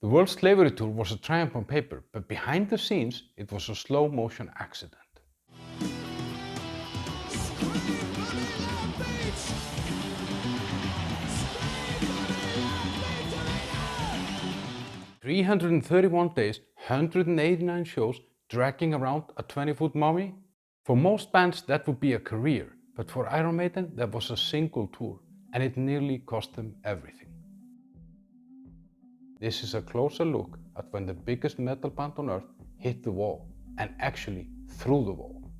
The World Slavery Tour was a triumph on paper, but behind the scenes it was a slow motion accident. 331 days, 189 shows, dragging around a 20-foot mummy? For most bands that would be a career, but for Iron Maiden that was a single tour, and it nearly cost them everything. This is a closer look at when the biggest metal band on earth hit the wall, and actually through the wall.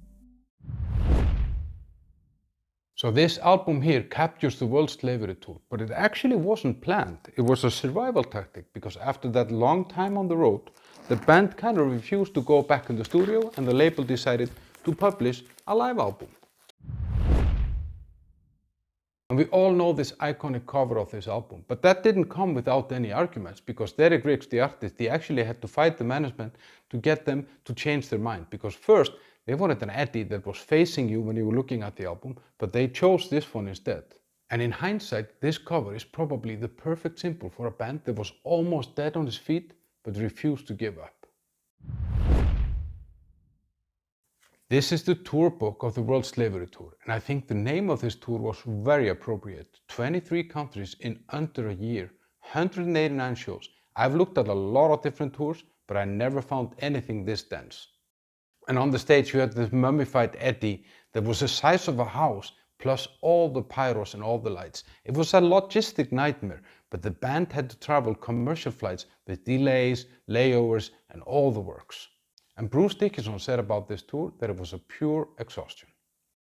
So this album here captures the World Slavery Tour, but it actually wasn't planned. It was a survival tactic, because after that long time on the road, the band kind of refused to go back in the studio, and the label decided to publish a live album. And we all know this iconic cover of this album, but that didn't come without any arguments, because Derek Riggs, the artist, he actually had to fight the management to get them to change their mind, because first, they wanted an Eddie that was facing you when you were looking at the album, but they chose this one instead. And in hindsight, this cover is probably the perfect symbol for a band that was almost dead on its feet, but refused to give up. This is the tour book of the World Slavery Tour, and I think the name of this tour was very appropriate. 23 countries in under a year, 189 shows. I've looked at a lot of different tours, but I never found anything this dense. And on the stage you had this mummified Eddie that was the size of a house, plus all the pyros and all the lights. It was a logistic nightmare, but the band had to travel commercial flights with delays, layovers, and all the works. And Bruce Dickinson said about this tour that it was a pure exhaustion.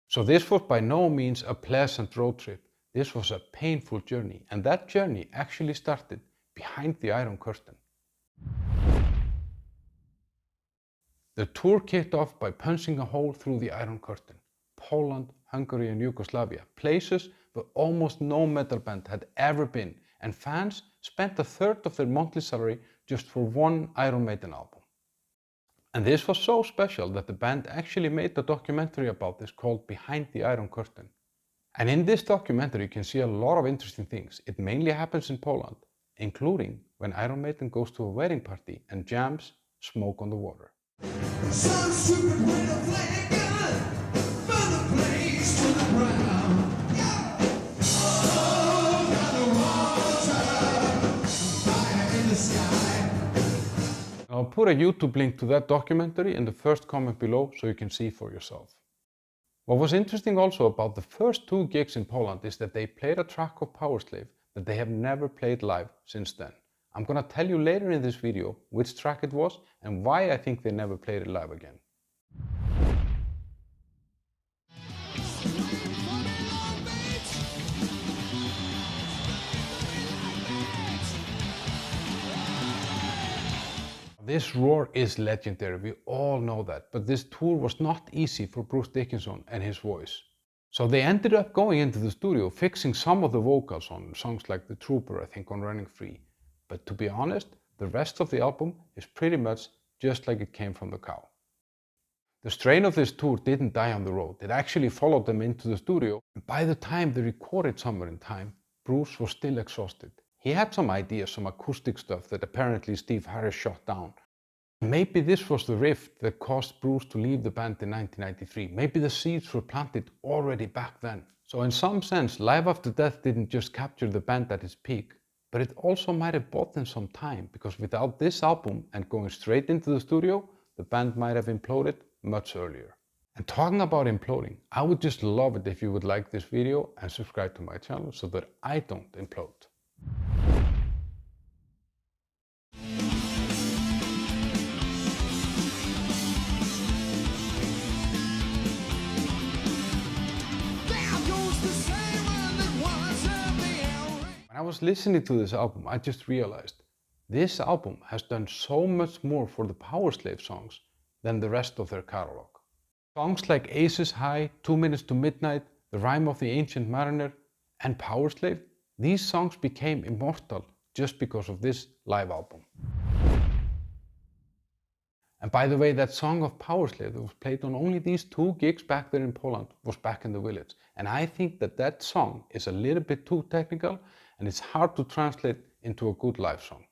So this was by no means a pleasant road trip. This was a painful journey, and that journey actually started behind the Iron Curtain. The tour kicked off by punching a hole through the Iron Curtain. Poland, Hungary and Yugoslavia, places where almost no metal band had ever been, and fans spent a third of their monthly salary just for one Iron Maiden album. And this was so special that the band actually made a documentary about this called Behind the Iron Curtain. And in this documentary you can see a lot of interesting things. It mainly happens in Poland, including when Iron Maiden goes to a wedding party and jams Smoke on the Water. Some stupid way to play a gun, burn the place to the ground. Oh, got the water, fire in the sky. I'll put a YouTube link to that documentary in the first comment below so you can see for yourself. What was interesting also about the first two gigs in Poland is that they played a track of Powerslave that they have never played live since then. I'm gonna tell you later in this video which track it was and why I think they never played it live again. This roar is legendary, we all know that, but this tour was not easy for Bruce Dickinson and his voice. So they ended up going into the studio, fixing some of the vocals on songs like The Trooper, I think, on Running Free. But to be honest, the rest of the album is pretty much just like it came from the cow. The strain of this tour didn't die on the road, it actually followed them into the studio, and by the time they recorded Somewhere in Time, Bruce was still exhausted. He had some ideas, some acoustic stuff that apparently Steve Harris shot down. Maybe this was the rift that caused Bruce to leave the band in 1993. Maybe the seeds were planted already back then. So in some sense, Live After Death didn't just capture the band at its peak, but it also might have bought them some time, because without this album and going straight into the studio, the band might have imploded much earlier. And talking about imploding, I would just love it if you would like this video and subscribe to my channel so that I don't implode. When I was listening to this album, I just realized this album has done so much more for the Powerslave songs than the rest of their catalog. Songs like Aces High, 2 Minutes to Midnight, The Rime of the Ancient Mariner, and Powerslave, these songs became immortal just because of this live album. And by the way, that song of Powerslave that was played on only these 2 gigs back there in Poland was Back in the Village. And I think that that song is a little bit too technical and it's hard to translate into a good live song.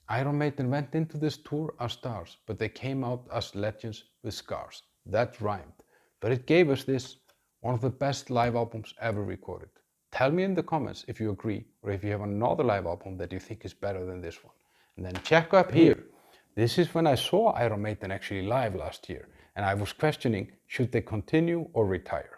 Iron Maiden went into this tour as stars, but they came out as legends with scars. That rhymed. But it gave us this, one of the best live albums ever recorded. Tell me in the comments if you agree, or if you have another live album that you think is better than this one. And then check up here. This is when I saw Iron Maiden actually live last year, and I was questioning, should they continue or retire?